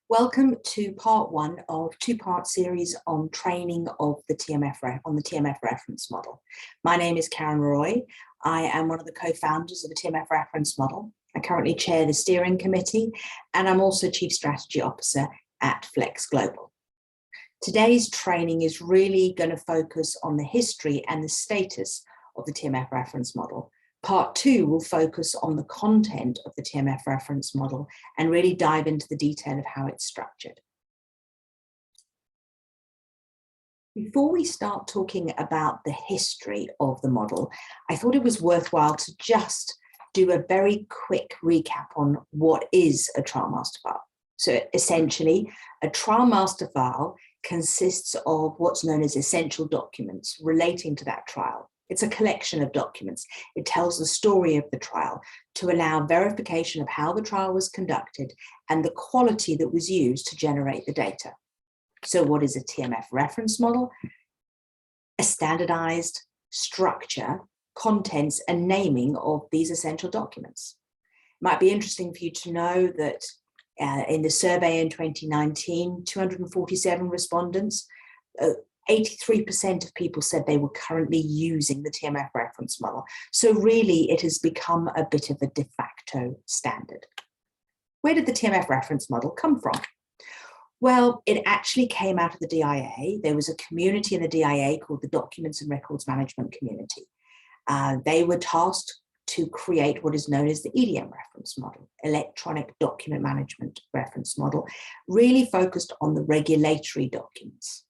Welcome to part one of two-part series on training of the TMF reference model. My name is Karen Roy. I am one of the co-founders of the TMF reference model. I currently chair the steering committee, and I'm also Chief Strategy Officer at Flex Global. Today's training is really going to focus on the history and the status of the TMF reference model. Part two will focus on the content of the TMF reference model and really dive into the detail of how it's structured. Before we start talking about the history of the model, I thought it was worthwhile to just do a very quick recap on what is a trial master file. So essentially, a trial master file consists of what's known as essential documents relating to that trial. It's a collection of documents. It tells the story of the trial to allow verification of how the trial was conducted and the quality that was used to generate the data. So what is a TMF reference model? A standardized structure, contents, and naming of these essential documents. It might be interesting for you to know that in the survey in 2019, 247 respondents, 83% of people said they were currently using the TMF reference model. So really, it has become a bit of a de facto standard. Where did the TMF reference model come from? Well, it actually came out of the DIA. There was a community in the DIA called the Documents and Records Management Community. They were tasked to create what is known as the EDM reference model, Electronic Document Management Reference Model, really focused on the regulatory documents.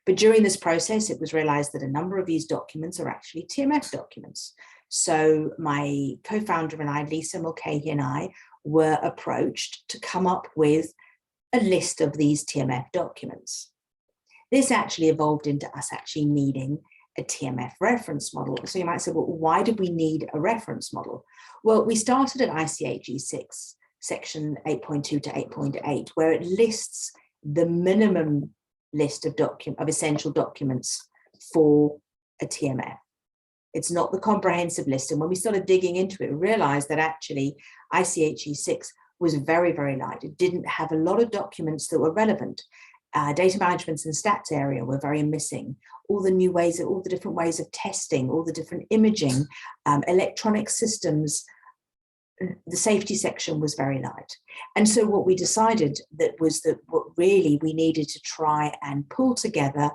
But during this process, it was realized that a number of these documents are actually TMF documents. So my co-founder and I, Lisa Mulcahy and I, were approached to come up with a list of these TMF documents. This actually evolved into us actually needing a TMF reference model. So you might say, well, why did we need a reference model? Well, we started at ICAG 6, section 8.2 to 8.8, where it lists the minimum list of essential documents for a TMF. It's not the comprehensive list. And when we started digging into it, we realized that actually ICHE 6 was very, very light. It didn't have a lot of documents that were relevant. Data management and stats area were very missing. All the different ways of testing, all the different imaging, electronic systems, the safety section was very light. And so what we decided was that what really we needed to try and pull together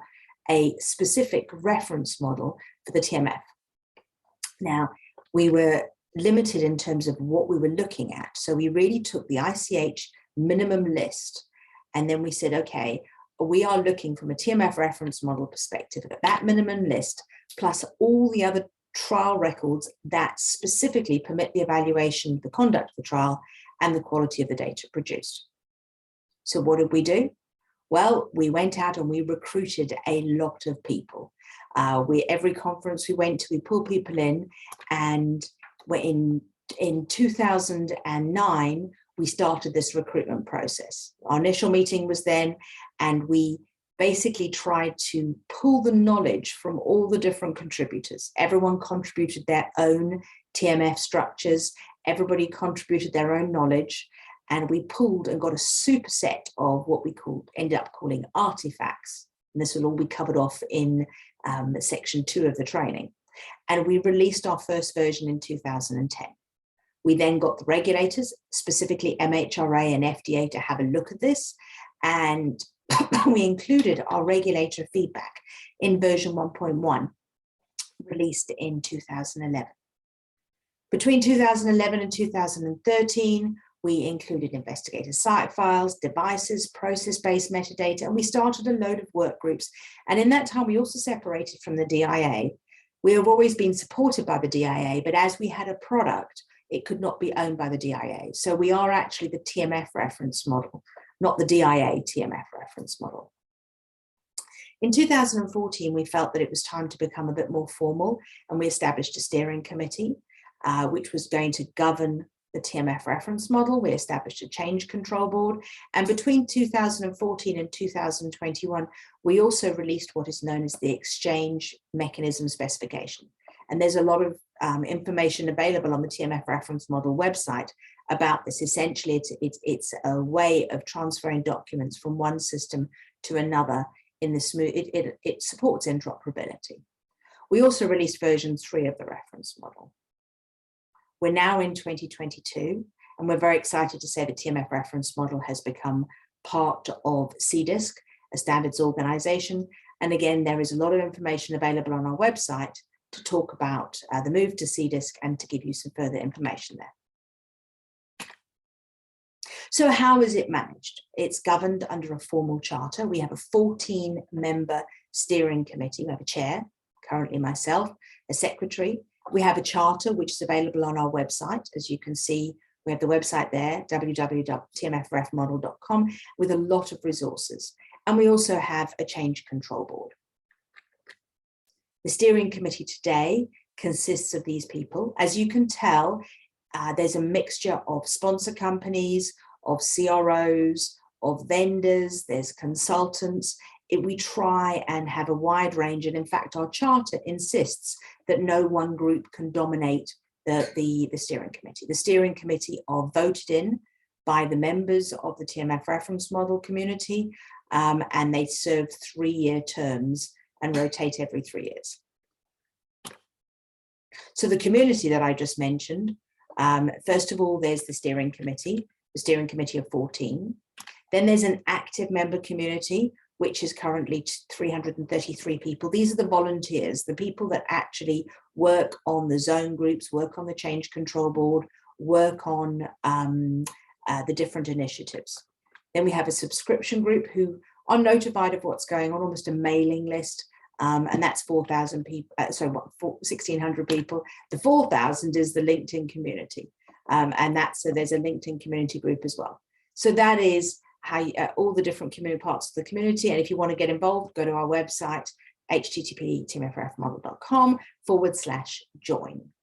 a specific reference model for the TMF. Now, we were limited in terms of what we were looking at. So we really took the ICH minimum list, and then we said, okay, we are looking from a TMF reference model perspective at that minimum list, plus all the other trial records that specifically permit the evaluation of the conduct of the trial and the quality of the data produced. So what did we do? Well, we went out and we recruited a lot of people. Every conference we went to, we pulled people in, and in 2009, we started this recruitment process. Our initial meeting was then, and we basically tried to pull the knowledge from all the different contributors. Everyone contributed their own TMF structures. Everybody contributed their own knowledge. And we pulled and got a superset of what we ended up calling artifacts. And this will all be covered off in section 2 of the training. And we released our first version in 2010. We then got the regulators, specifically MHRA and FDA, to have a look at this. And we included our regulator feedback in version 1.1, released in 2011. Between 2011 and 2013, we included investigator site files, devices, process-based metadata, and we started a load of work groups. And in that time, we also separated from the DIA. We have always been supported by the DIA, but as we had a product, it could not be owned by the DIA. So we are actually the TMF reference model, not the DIA TMF reference model. In 2014, we felt that it was time to become a bit more formal, and we established a steering committee, which was going to govern the TMF reference model. We established a change control board, and between 2014 and 2021, we also released what is known as the exchange mechanism specification. And there's a lot of information available on the TMF reference model website about this. Essentially, it's a way of transferring documents from one system to another in the smooth, it supports interoperability. We also released version 3 of the reference model. We're now in 2022, and we're very excited to say the TMF reference model has become part of CDISC, a standards organization. And again, there is a lot of information available on our website to talk about the move to CDISC and to give you some further information there. So how is it managed? It's governed under a formal charter. We have a 14-member steering committee. We have a chair, currently myself, a secretary. We have a charter which is available on our website. As you can see, we have the website there, www.tmfrefmodel.com, with a lot of resources. And we also have a change control board. The steering committee today consists of these people. As you can tell, there's a mixture of sponsor companies, of CROs, of vendors, there's consultants. We try and have a wide range, and in fact our charter insists that no one group can dominate the steering committee. The steering committee are voted in by the members of the TMF reference model community, and they serve 3-year terms and rotate every 3 years. So the community that I just mentioned, first of all, there's the steering committee of 14. Then there's an active member community, which is currently 333 people. These are the volunteers, the people that actually work on the zone groups, work on the change control board, work on the different initiatives. Then we have a subscription group who are notified of what's going on, almost a mailing list, and that's 4,000 people, 1,600 people. The 4,000 is the LinkedIn community, and so there's a LinkedIn community group as well. So that is how all the different community parts of the community. And if you want to get involved, go to our website, http://tmfrefmodel.com/join.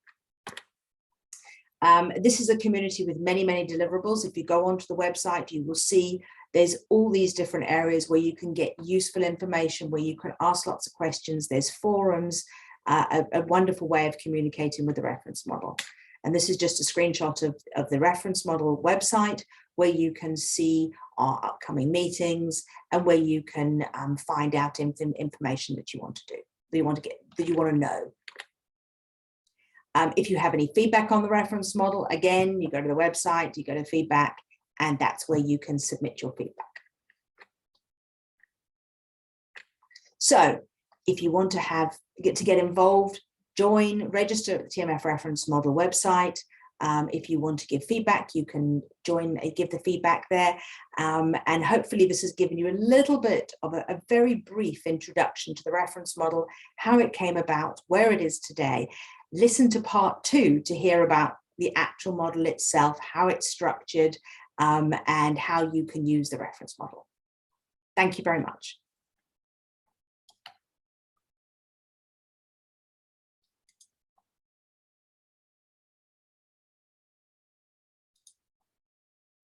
This is a community with many, many deliverables. If you go onto the website, you will see there's all these different areas where you can get useful information, where you can ask lots of questions. There's forums, a wonderful way of communicating with the reference model. And this is just a screenshot of the reference model website, where you can see our upcoming meetings and where you can find out information that you want to do, that you want to know. If you have any feedback on the reference model, again, you go to the website, you go to feedback, and that's where you can submit your feedback. So if you want to get involved, join, register at the TMF reference model website. If you want to give feedback, you can join, give the feedback there. And hopefully this has given you a little bit of a very brief introduction to the reference model, how it came about, where it is today. Listen to part 2 to hear about the actual model itself, how it's structured, and how you can use the reference model. Thank you very much.